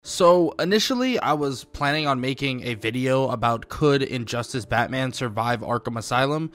So initially I was planning on making a video about could Injustice Batman survive Arkham Asylum.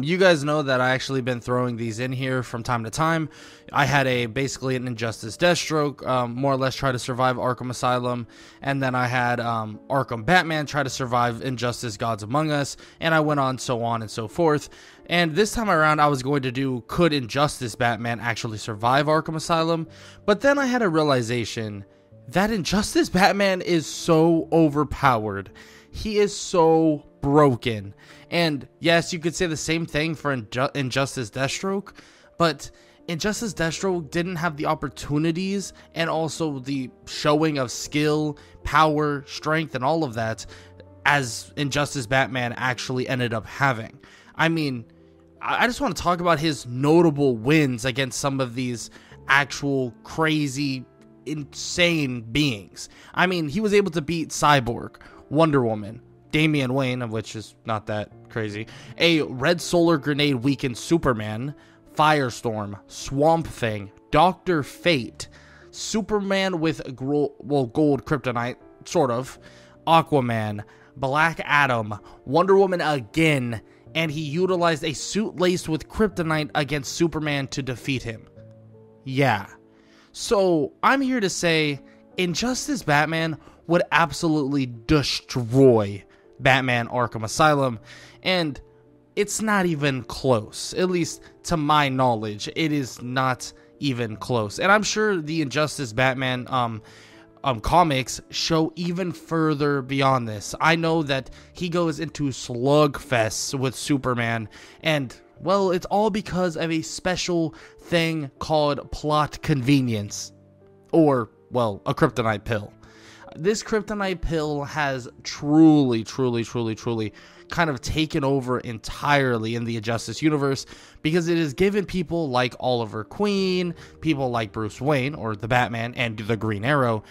You guys know that I actually been throwing these in here from time to time. I had basically an Injustice Deathstroke more or less try to survive Arkham Asylum, and then I had Arkham Batman try to survive Injustice Gods Among Us, and I went on and so forth. And this time around I was going to do could Injustice Batman actually survive Arkham Asylum, but then I had a realization that Injustice Batman is so overpowered. He is so broken. And yes, you could say the same thing for Injustice Deathstroke, but Injustice Deathstroke didn't have the opportunities and also the showing of skill, power, strength, and all of that as Injustice Batman actually ended up having. I mean, I just want to talk about his notable wins against some of these actual crazy, insane beings. I mean, he was able to beat Cyborg, Wonder Woman, Damian Wayne, of which is not that crazy, a red solar grenade weakened Superman, Firestorm, Swamp Thing, Dr. Fate, Superman with gold kryptonite, sort of, Aquaman, Black Adam, Wonder Woman again, and he utilized a suit laced with kryptonite against Superman to defeat him. Yeah. So, I'm here to say, Injustice Batman would absolutely destroy Batman Arkham Asylum, and it's not even close. At least, to my knowledge, it is not even close. And I'm sure the Injustice Batman comics show even further beyond this. I know that he goes into slugfests with Superman, and well, it's all because of a special thing called plot convenience. Or, well, a kryptonite pill. This kryptonite pill has truly kind of taken over entirely in the Injustice universe, because it has given people like Oliver Queen, people like Bruce Wayne, or the Batman, and the Green Arrow,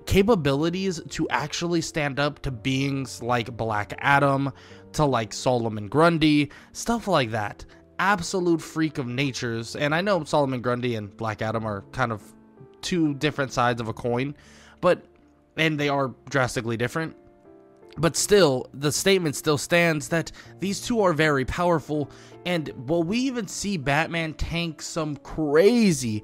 capabilities to actually stand up to beings like Black Adam, to like Solomon Grundy, stuff like that. Absolute freak of natures. And I know Solomon Grundy and Black Adam are kind of two different sides of a coin, and they are drastically different. But still, the statement still stands that these two are very powerful, and well, we even see Batman tank some crazy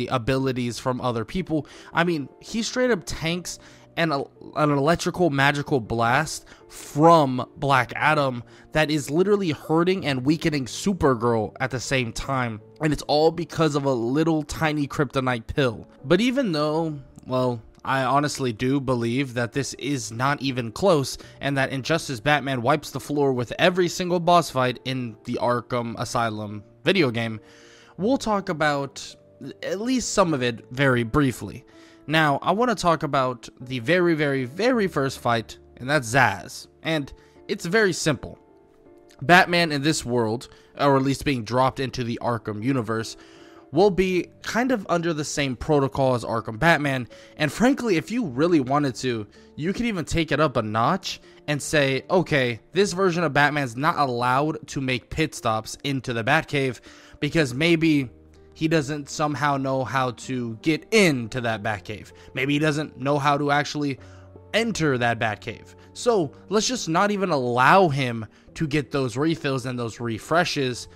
abilities from other people. I mean, he straight up tanks an electrical magical blast from Black Adam that is literally hurting and weakening Supergirl at the same time, and it's all because of a little tiny kryptonite pill. But even though, well, I honestly do believe that this is not even close, and that Injustice Batman wipes the floor with every single boss fight in the Arkham Asylum video game, we'll talk about at least some of it very briefly. Now, I want to talk about the very first fight, and that's Zsasz. And it's very simple. Batman in this world, or at least being dropped into the Arkham universe, will be kind of under the same protocol as Arkham Batman. And frankly, if you really wanted to, you could even take it up a notch and say, okay, this version of Batman's not allowed to make pit stops into the Batcave because maybe he doesn't somehow know how to get into that Batcave. Maybe he doesn't know how to actually enter that Batcave. So let's just not even allow him to get those refills and those refreshes.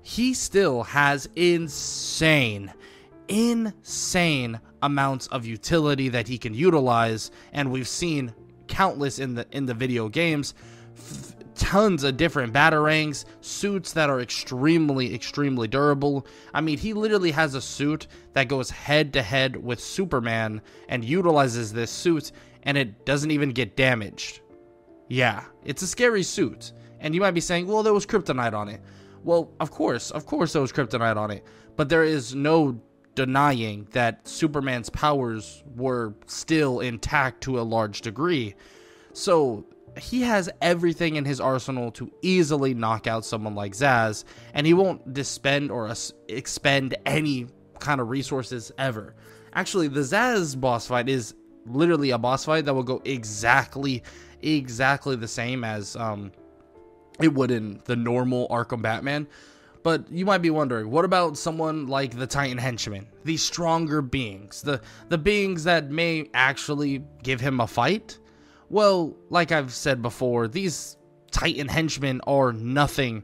He still has insane amounts of utility that he can utilize, and we've seen countless in the video games. Tons of different batarangs, suits that are extremely durable. I mean, he literally has a suit that goes head to head with Superman and utilizes this suit, and it doesn't even get damaged. Yeah, it's a scary suit. And you might be saying, well, there was kryptonite on it. Well, of course there was kryptonite on it, but there is no denying that Superman's powers were still intact to a large degree. So he has everything in his arsenal to easily knock out someone like Zsasz, and he won't expend any kind of resources ever. Actually, the Zsasz boss fight is literally a boss fight that will go exactly the same as it would in the normal Arkham Batman. But you might be wondering, what about someone like the Titan Henchmen? These stronger beings, the beings that may actually give him a fight? Well, like I've said before, these Titan Henchmen are nothing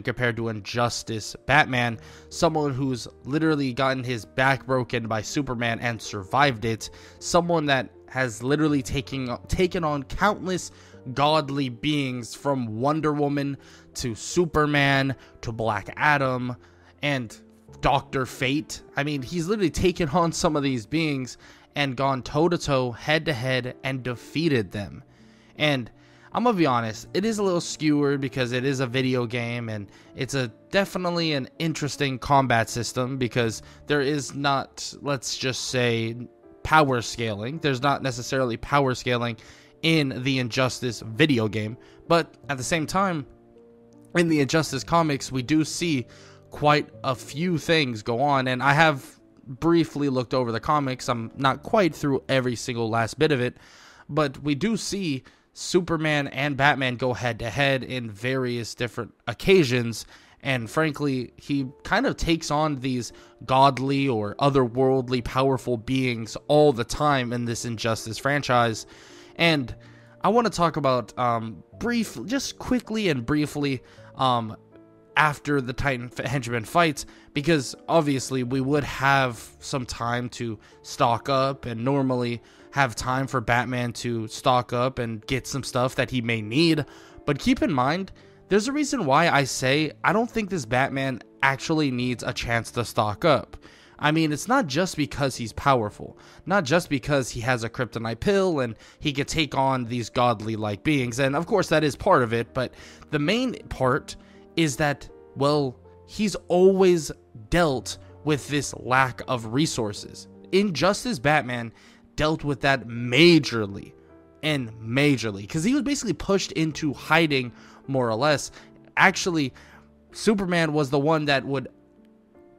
compared to Injustice Batman, someone who's literally gotten his back broken by Superman and survived it, someone that has literally taken on countless godly beings, from Wonder Woman to Superman to Black Adam and Dr. Fate. I mean, he's literally taken on some of these beings and gone toe-to-toe, head-to-head, and defeated them. And I'm gonna be honest, it is a little skewered because it is a video game, and it's definitely an interesting combat system because there is not, let's just say, power scaling. There's not necessarily power scaling in the Injustice video game, but at the same time, in the Injustice comics, we do see quite a few things go on, and I have briefly looked over the comics. I'm not quite through every single last bit of it, but we do see Superman and Batman go head to head in various different occasions, and frankly, he kind of takes on these godly or otherworldly powerful beings all the time in this Injustice franchise. And I want to talk about just quickly and briefly after the Titan Henchman fights, because obviously we would have some time to stock up and normally have time for Batman to stock up and get some stuff that he may need. But keep in mind, there's a reason why I say I don't think this Batman actually needs a chance to stock up. I mean, it's not just because he's powerful, not just because he has a kryptonite pill and he can take on these godly-like beings, and of course that is part of it, but the main part is that, well, he's always dealt with this lack of resources. Injustice Batman dealt with that majorly, because he was basically pushed into hiding, more or less. Actually, Superman was the one that would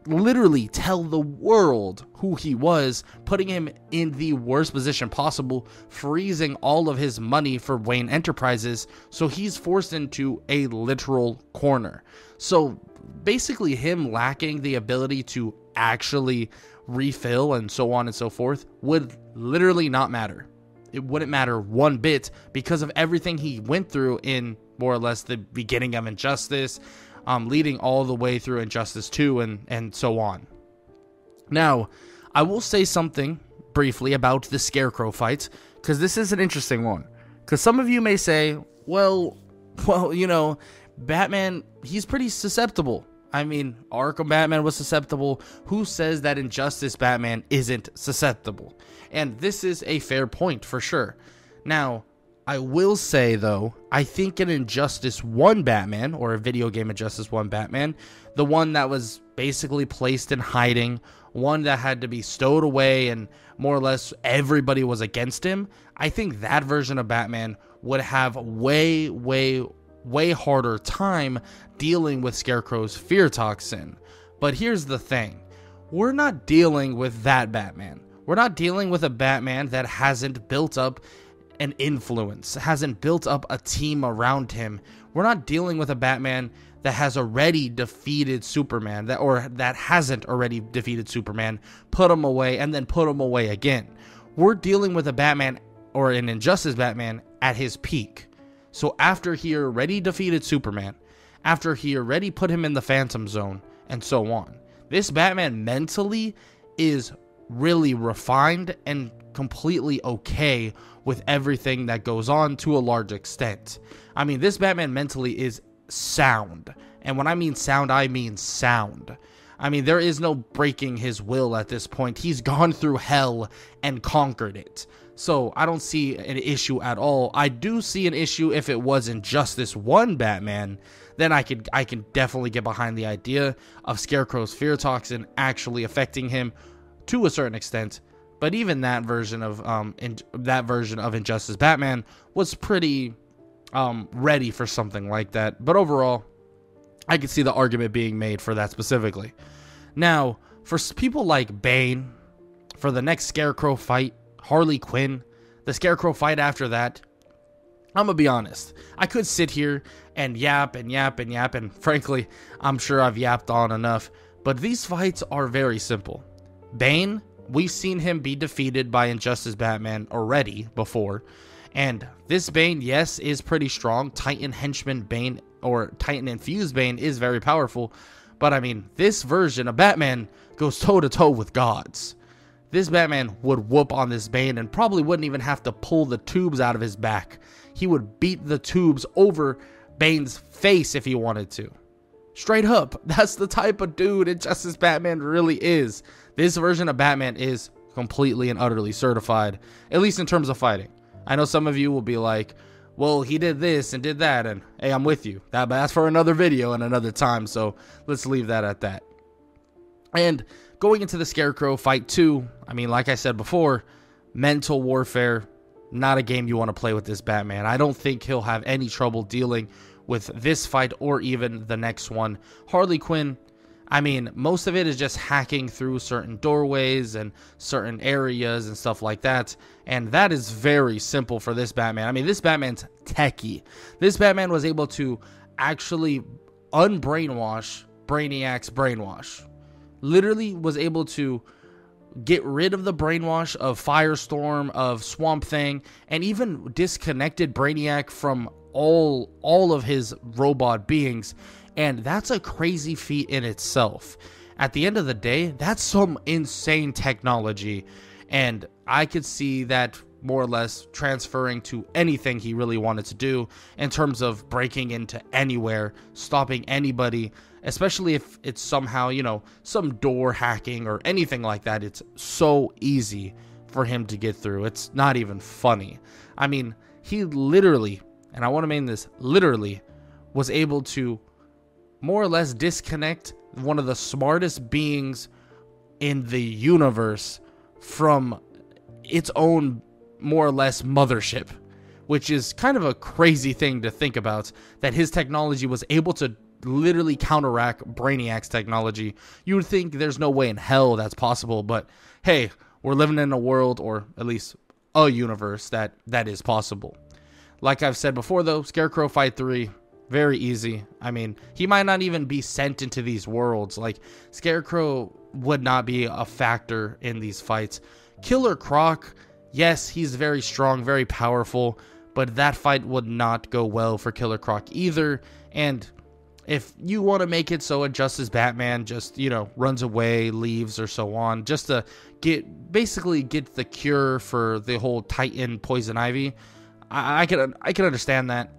literally tell the world who he was, putting him in the worst position possible, freezing all of his money for Wayne Enterprises, so he's forced into a literal corner. So basically him lacking the ability to actually refill and so on and so forth would literally not matter. It wouldn't matter one bit because of everything he went through in more or less the beginning of Injustice, leading all the way through Injustice 2 and so on. Now, I will say something briefly about the Scarecrow fights, because this is an interesting one. Because some of you may say, well, you know, Batman, he's pretty susceptible. I mean, Arkham Batman was susceptible. Who says that Injustice Batman isn't susceptible? And this is a fair point for sure. Now, I will say, though, I think an Injustice 1 Batman, or a video game Injustice 1 Batman, the one that was basically placed in hiding, one that had to be stowed away and more or less everybody was against him, I think that version of Batman would have way harder time dealing with Scarecrow's fear toxin. But here's the thing. We're not dealing with that Batman. We're not dealing with a Batman that hasn't built up an influence, hasn't built up a team around him. We're not dealing with a Batman that has already defeated Superman, that hasn't already defeated Superman, put him away, and then put him away again. We're dealing with a Batman, or an Injustice Batman, at his peak. So after he already defeated Superman, after he already put him in the Phantom Zone, and so on, this Batman mentally is really refined and completely okay with everything that goes on to a large extent. I mean, this Batman mentally is sound. And when I mean sound, I mean sound. I mean, there is no breaking his will at this point. He's gone through hell and conquered it. So I don't see an issue at all. I do see an issue if it was Injustice 1 Batman. Then I can definitely get behind the idea of Scarecrow's fear toxin actually affecting him to a certain extent. But even that version of Injustice Batman was pretty ready for something like that. But overall, I could see the argument being made for that specifically. Now, for people like Bane, for the next Scarecrow fight, Harley Quinn, the Scarecrow fight after that, I'm gonna be honest. I could sit here and yap and yap and yap, and frankly, I'm sure I've yapped on enough, but these fights are very simple. Bane, we've seen him be defeated by Injustice Batman already before, and this Bane, yes, is pretty strong. Titan Henchman Bane, or Titan Infused Bane, is very powerful, but I mean, this version of Batman goes toe-to-toe with gods. This Batman would whoop on this Bane and probably wouldn't even have to pull the tubes out of his back. He would beat the tubes over Bane's face if he wanted to. Straight up, that's the type of dude Injustice Batman really is. This version of Batman is completely and utterly certified, at least in terms of fighting. I know some of you will be like, well, he did this and did that, and hey, I'm with you. That's for another video and another time, so let's leave that at that. And going into the Scarecrow fight 2, I mean, like I said before, mental warfare, not a game you want to play with this Batman. I don't think he'll have any trouble dealing with this fight or even the next one. Harley Quinn, I mean, most of it is just hacking through certain doorways and certain areas and stuff like that. And that is very simple for this Batman. I mean, this Batman's techie. This Batman was able to actually unbrainwash Brainiac's brainwash. Literally was able to get rid of the brainwash of Firestorm, of Swamp Thing, and even disconnected Brainiac from all of his robot beings. And that's a crazy feat in itself. At the end of the day, that's some insane technology, and I could see that more or less transferring to anything he really wanted to do in terms of breaking into anywhere, stopping anybody, especially if it's somehow, you know, some door hacking or anything like that. It's so easy for him to get through. It's not even funny. I mean, he literally, and I want to mean this, literally was able to more or less disconnect one of the smartest beings in the universe from its own more or less mothership, which is kind of a crazy thing to think about, that his technology was able to literally counteract Brainiac's technology. You would think there's no way in hell that's possible, but hey, we're living in a world, or at least a universe, that is possible. Like I've said before though, Scarecrow Fight 3, very easy. I mean, he might not even be sent into these worlds. Like, Scarecrow would not be a factor in these fights. Killer Croc, yes, he's very strong, very powerful, but that fight would not go well for Killer Croc either. And if you want to make it so Injustice Batman just, you know, runs away, leaves, or so on, just to basically get the cure for the whole Titan Poison Ivy, I can understand that.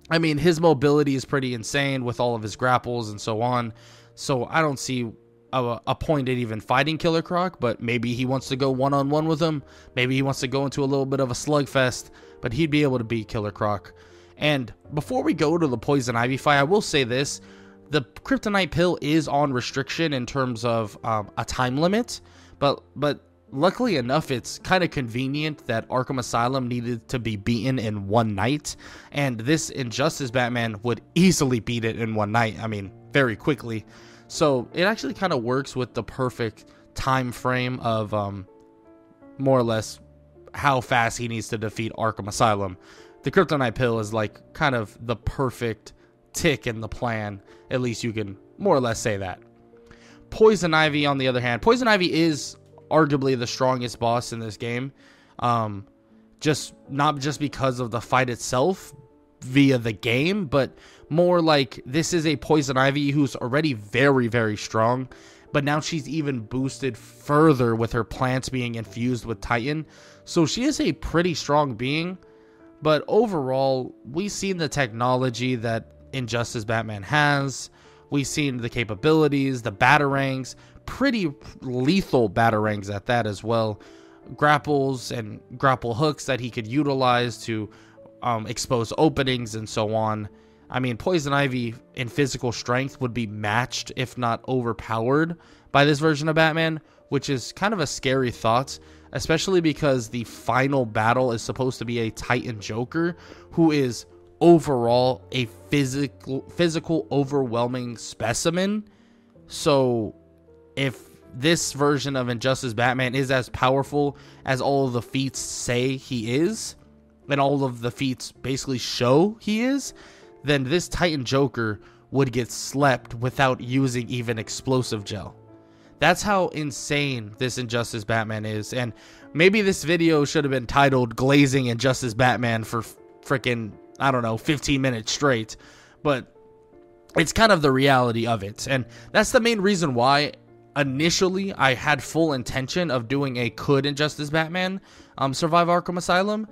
I mean, his mobility is pretty insane with all of his grapples and so on. So I don't see a point in even fighting Killer Croc, but maybe he wants to go one-on-one with him. Maybe he wants to go into a little bit of a slugfest, but he'd be able to beat Killer Croc. And before we go to the Poison Ivy fight, I will say this. The Kryptonite pill is on restriction in terms of a time limit, but luckily enough, it's kind of convenient that Arkham Asylum needed to be beaten in one night, and this Injustice Batman would easily beat it in one night. I mean, very quickly. So it actually kind of works with the perfect time frame of more or less how fast he needs to defeat Arkham Asylum. The Kryptonite pill is like kind of the perfect tick in the plan. At least you can more or less say that. Poison Ivy, on the other hand, Poison Ivy is arguably the strongest boss in this game, just not just because of the fight itself via the game, but more like this is a Poison Ivy who's already very, very strong, but now she's even boosted further with her plants being infused with Titan. So she is a pretty strong being, but overall, we've seen the technology that Injustice Batman has. We've seen the capabilities, the batarangs, pretty lethal batarangs at that as well. Grapples and grapple hooks that he could utilize to expose openings and so on. I mean, Poison Ivy in physical strength would be matched, if not overpowered, by this version of Batman, which is kind of a scary thought, especially because the final battle is supposed to be a Titan Joker, who is overall a physical overwhelming specimen. So if this version of Injustice Batman is as powerful as all of the feats say he is, and all of the feats basically show he is, then this Titan Joker would get slept without using even explosive gel. That's how insane this Injustice Batman is. And maybe this video should have been titled Glazing Injustice Batman for freaking, I don't know, 15 minutes straight. But it's kind of the reality of it. And that's the main reason why initially I had full intention of doing a could Injustice Batman survive Arkham Asylum.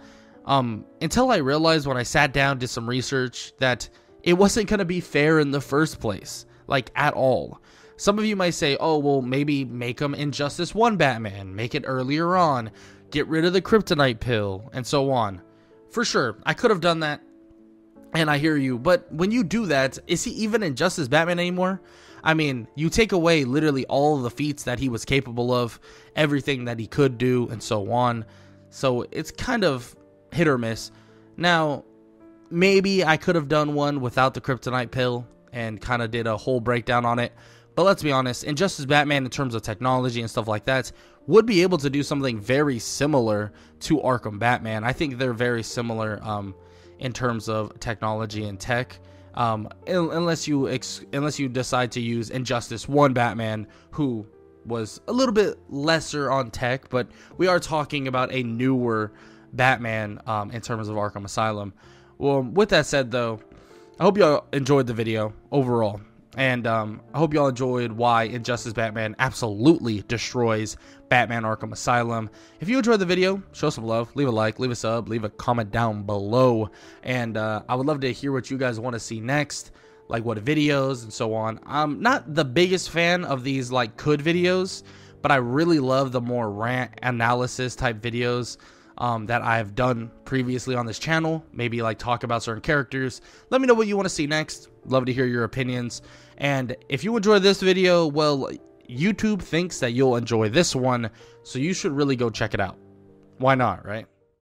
Until I realized when I sat down, did some research, that it wasn't going to be fair in the first place. Like, at all. Some of you might say, oh, well, maybe make him Injustice 1 Batman, make it earlier on, get rid of the kryptonite pill, and so on. For sure, I could have done that, and I hear you, but when you do that, is he even Injustice Batman anymore? I mean, you take away literally all of the feats that he was capable of, everything that he could do, and so on. So it's kind of hit or miss. Now, maybe I could have done one without the kryptonite pill and kind of did a whole breakdown on it. But let's be honest, Injustice Batman in terms of technology and stuff like that would be able to do something very similar to Arkham Batman. I think they're very similar in terms of technology and tech. Unless you decide to use Injustice 1 Batman, who was a little bit lesser on tech, but we are talking about a newer Batman in terms of Arkham Asylum. Well, with that said, though, I hope y'all enjoyed the video overall. And I hope y'all enjoyed why Injustice Batman absolutely destroys Batman Arkham Asylum. If you enjoyed the video, show some love, leave a like, leave a sub, leave a comment down below. And I would love to hear what you guys want to see next, like what videos and so on. I'm not the biggest fan of these like could videos, but I really love the more rant analysis type videos that I've done previously on this channel. Maybe like talk about certain characters. Let me know what you want to see next. Love to hear your opinions. And if you enjoy this video, well, YouTube thinks that you'll enjoy this one, so you should really go check it out. Why not, right?